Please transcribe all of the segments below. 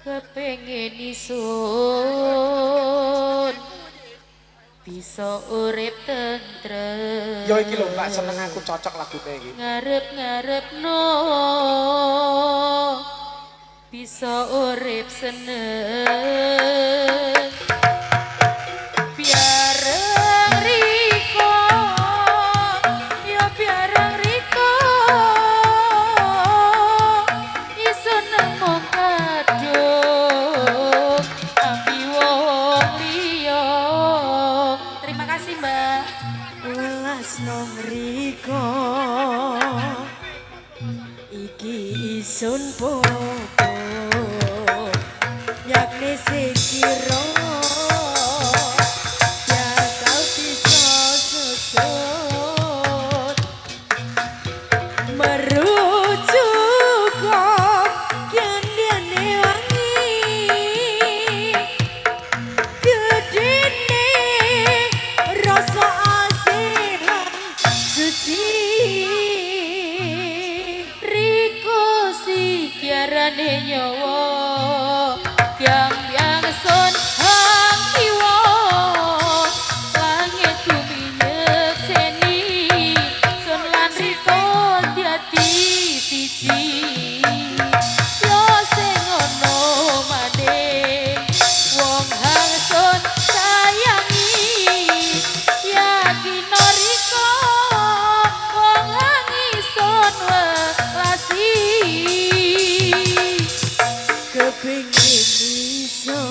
Kepengin isun bisa urip tentrem. Ya iki lho Mbak, seneng aku cocok lagune iki. Ngarep-ngarepno bisa urip seneng. Biareng riko, ya biareng riko isun nemu kadung ambi wong liya. Terima kasih Mbak. Welas nang riko iki isun popo yakni sikira bakal bisa susut merujuk kok gendene wangi gedene rasa asih lan suci Riko si kiarane nyawa yang sun hang kiwa langit bumi nyekseni sun lan Riko diati siji yo sing ono maning wong hang sun sayangi yakin Riko wong hang isun welasi kepingin iso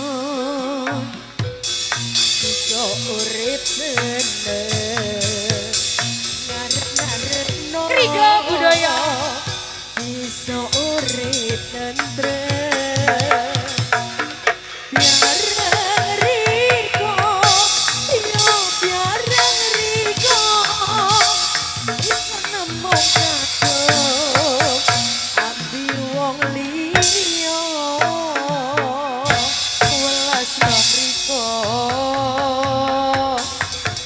urip seneng ngarep-ngarep no Krido budaya iso urip tentrem biareng riko yo biareng riko iso nemu kadung ambi wong liya welas nang Riko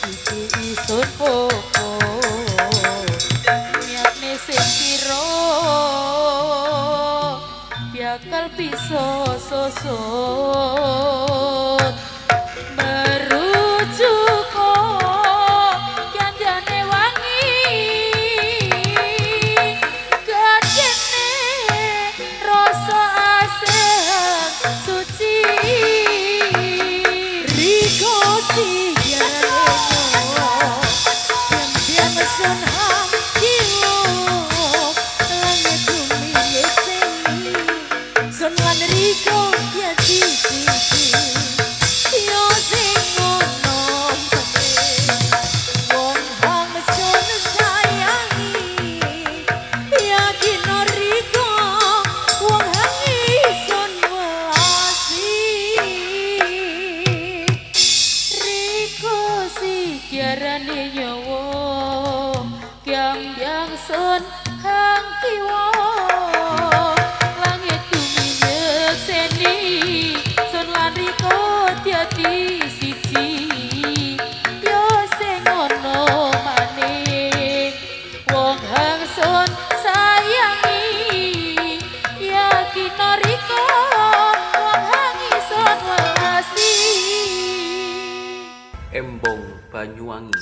iki isun popo niatne sing pira bakal bisa susut merujuk kok gandane wangi gedene rasa asih suci Riko sigareno yang sun hang kiwo langit bumi yekseni sun lan Riko diadi siji yo sing ono wong hang sun sayangi yakin Riko wong hang isun welasi Riko si kiarane nyawa yang sun hang kiwa langit bumi nyekseni sun lan Riko diati siji yo sing ono maning wong hang sun sayangi yakin Riko wong hang isun welasi Embong Banyuwangi.